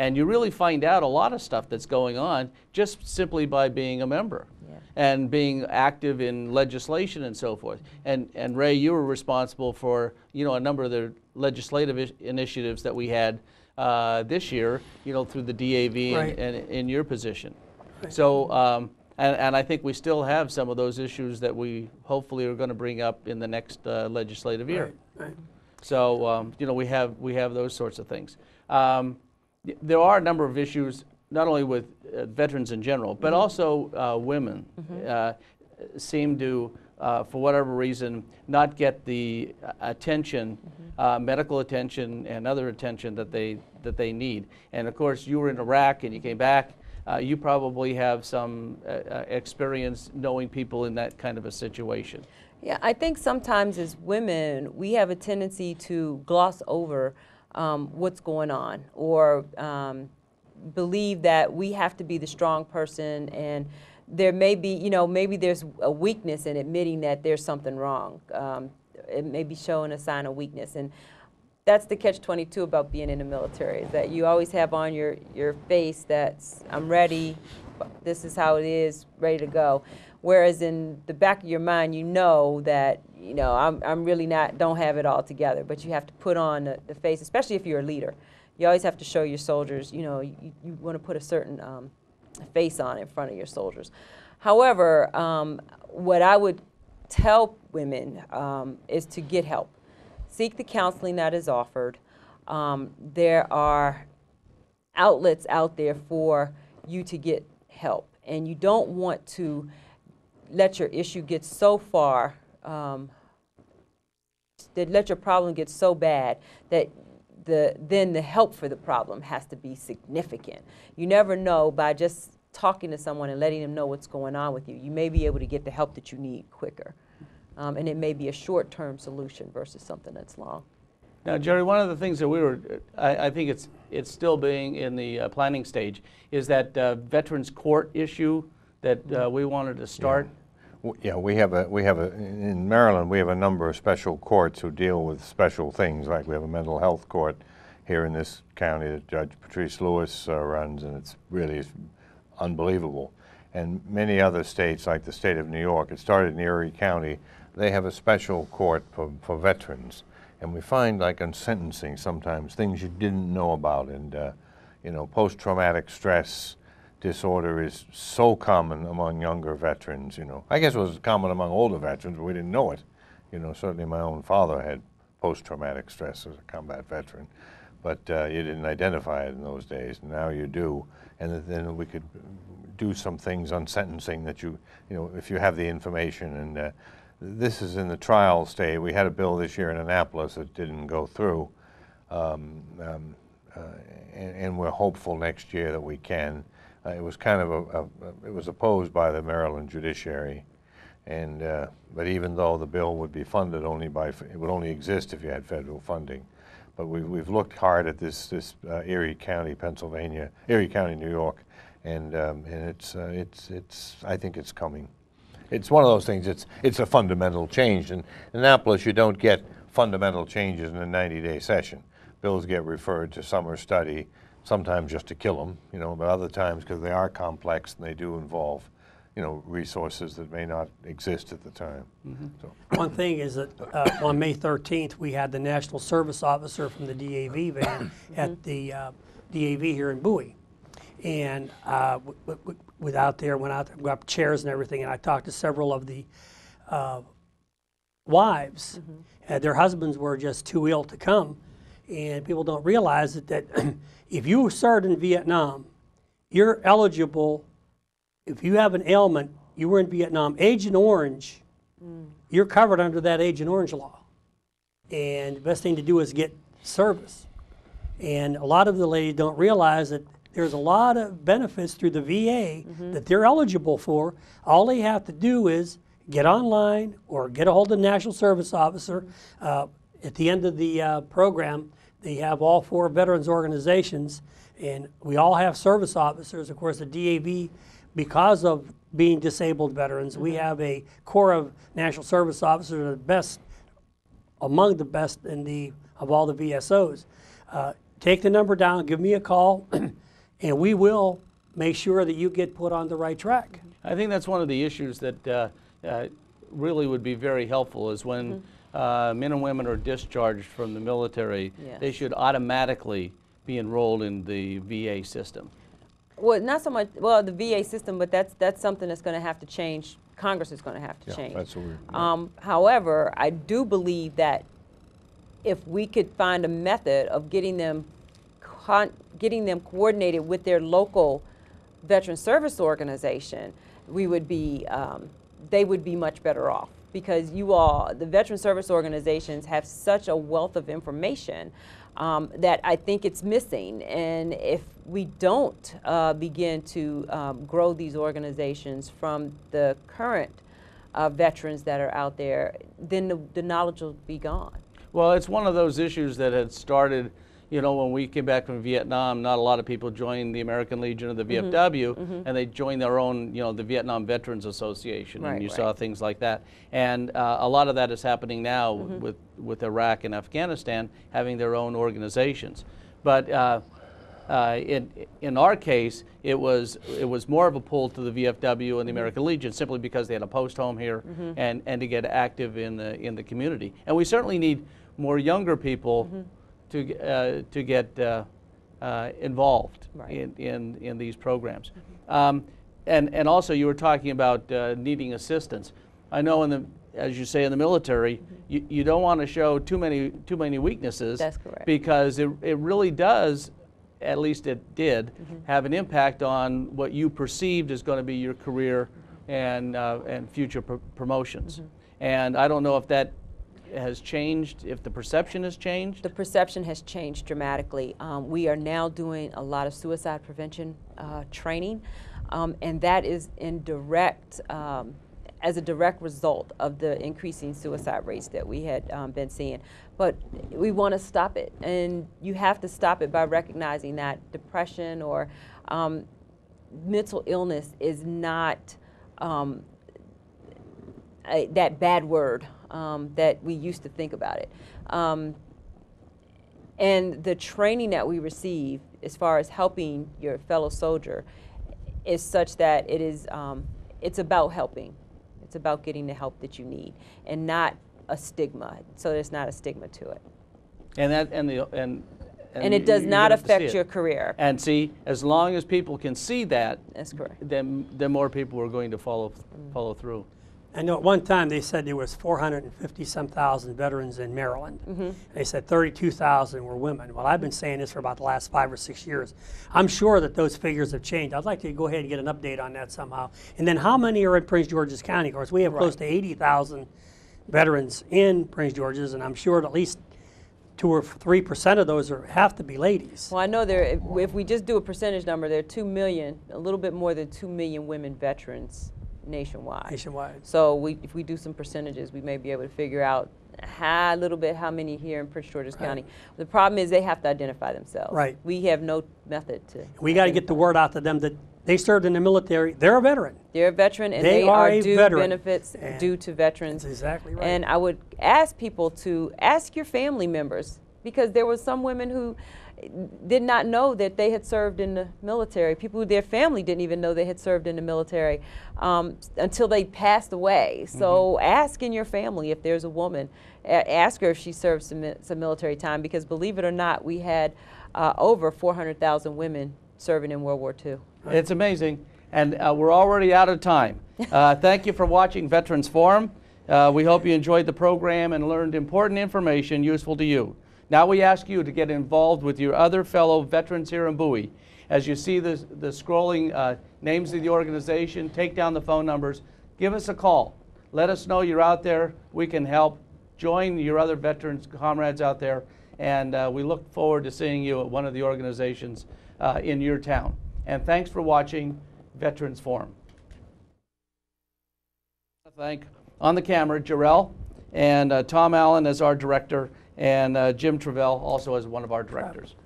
And you really find out a lot of stuff that's going on just simply by being a member. And being active in legislation and so forth. And Ray, you were responsible for a number of the legislative initiatives that we had this year, through the DAV Right. and in your position. Right. So and I think we still have some of those issues that we hopefully are going to bring up in the next legislative year. Right. Right. So we have those sorts of things. There are a number of issues, not only with veterans in general, but also women seem to, for whatever reason, not get the attention, medical attention and other attention that they need. And of course, you were in Iraq and you came back. You probably have some experience knowing people in that kind of a situation. Yeah, I think sometimes as women, we have a tendency to gloss over what's going on, or believe that we have to be the strong person, and there may be, maybe there's a weakness in admitting that there's something wrong. It may be showing a sign of weakness, and that's the catch-22 about being in the military, is that you always have on your face that I'm ready, this is how it is, ready to go. Whereas in the back of your mind, that, I'm really don't have it all together, but you have to put on the face, especially if you're a leader. You always have to show your soldiers, you want to put a certain face on in front of your soldiers. However, what I would tell women is to get help. Seek the counseling that is offered. There are outlets out there for you to get help, and you don't want to let your issue get so far, let your problem get so bad that then the help for the problem has to be significant. You never know, by just talking to someone and letting them know what's going on with you, you may be able to get the help that you need quicker. And it may be a short-term solution versus something that's long. Now, Jerry, one of the things that I think it's still being in the planning stage, is that Veterans Court issue that we wanted to start. Yeah, we have in Maryland, we have a number of special courts who deal with special things. Like we have a mental health court here in this county that Judge Patrice Lewis runs, and it's really unbelievable. And many other states, like the state of New York, it started in Erie County, they have a special court for veterans. And we find, like on sentencing, sometimes things you didn't know about. And, post-traumatic stress disorder is so common among younger veterans, I guess it was common among older veterans, but we didn't know it. Certainly my own father had post-traumatic stress as a combat veteran, but you didn't identify it in those days. Now you do, and then we could do some things on sentencing that if you have the information. And this is in the trial stage. We had a bill this year in Annapolis that didn't go through, and we're hopeful next year that we can. It was kind of it was opposed by the Maryland judiciary, and but even though the bill would be funded it would only exist if you had federal funding. But we've looked hard at this Erie County, Pennsylvania, Erie County, New York, and it's I think it's coming. It's one of those things. It's a fundamental change. In Annapolis, you don't get fundamental changes in a 90-day session. Bills get referred to summer study, sometimes just to kill them, but other times because they are complex and they do involve, resources that may not exist at the time. Mm-hmm. So. One thing is that on May 13th, we had the National Service Officer from the DAV van at the DAV here in Bowie. And went out there, got chairs and everything, and I talked to several of the wives. Mm-hmm. Their husbands were just too ill to come. And people don't realize that if you served in Vietnam, you're eligible. If you have an ailment, you were in Vietnam, Agent Orange, you're covered under that Agent Orange law. And the best thing to do is get service. And a lot of the ladies don't realize that there's a lot of benefits through the VA that they're eligible for. All they have to do is get online or get a hold of the National Service Officer. At the end of the program, they have all 4 veterans organizations, and we all have service officers. Of course, the DAV, because of being disabled veterans, we have a corps of National Service Officers, the best, among the best of all the VSOs. Take the number down, give me a call. and we will make sure that you get put on the right track. I think that's one of the issues that really would be very helpful is when men and women are discharged from the military, Yes. they should automatically be enrolled in the VA system. Well, not so much, well, the VA system, but that's something that's going to have to change. Congress is going to have to change. That's what we're, However, I do believe that if we could find a method of getting them coordinated with their local veteran service organization, we would be, they would be much better off, because you all, the veteran service organizations, have such a wealth of information that I think it's missing. And if we don't begin to grow these organizations from the current veterans that are out there, then the knowledge will be gone. Well, it's one of those issues that had started, you know, when we came back from Vietnam, not a lot of people joined the American Legion or the VFW, and they joined their own, you know, the Vietnam Veterans Association, and you saw things like that. And a lot of that is happening now with Iraq and Afghanistan having their own organizations. But in our case, it was more of a pull to the VFW and the American Legion simply because they had a post home here and to get active in the community. And we certainly need more younger people to get involved in these programs. And also you were talking about needing assistance. I know as you say in the military, you don't want to show too many weaknesses. That's correct. Because it really does, at least it did, have an impact on what you perceived is going to be your career and future promotions. And I don't know if that has changed, if the perception has changed? The perception has changed dramatically. We are now doing a lot of suicide prevention training, and that is in direct, as a direct result of the increasing suicide rates that we had been seeing. But we want to stop it, and you have to stop it by recognizing that depression or mental illness is not that bad word that we used to think about it. And the training that we receive as far as helping your fellow soldier is such that it is, it's about helping. It's about getting the help that you need and not a stigma. So there's not a stigma to it. And it does not affect your career. And see, as long as people can see that, That's correct. then more people are going to follow through. I know at one time they said there was 450-some thousand veterans in Maryland. They said 32,000 were women. Well, I've been saying this for about the last 5 or 6 years. I'm sure that those figures have changed. I'd like to go ahead and get an update on that somehow. And then how many are in Prince George's County? Of course, we have close to 80,000 veterans in Prince George's, and I'm sure at least 2 or 3% of those have to be ladies. Well, I know if we just do a percentage number, there are 2 million, a little bit more than 2 million women nationwide. So if we do some percentages, we may be able to figure out a little bit how many here in Prince George's County. The problem is they have to identify themselves. Right. We have no method to. We got to get the word out to them that they served in the military. They're a veteran. They're a veteran, and They they are are a due veteran. benefits due to veterans. That's exactly right. And I would ask people to ask your family members, because there were some women who did not know that they had served in the military. People, their family didn't even know they had served in the military until they passed away. So ask in your family if there's a woman. Ask her if she served some military time, because believe it or not, we had over 400,000 women serving in World War II. It's amazing. And we're already out of time. Thank you for watching Veterans Forum. We hope you enjoyed the program and learned important information useful to you. Now we ask you to get involved with your other fellow veterans here in Bowie. As you see the scrolling names of the organization, take down the phone numbers, give us a call. Let us know you're out there. We can help. Join your other veterans comrades out there, and we look forward to seeing you at one of the organizations in your town. And thanks for watching Veterans Forum. I thank on the camera Jarrell and Tom Allen as our director, and Jim Travell also as one of our directors.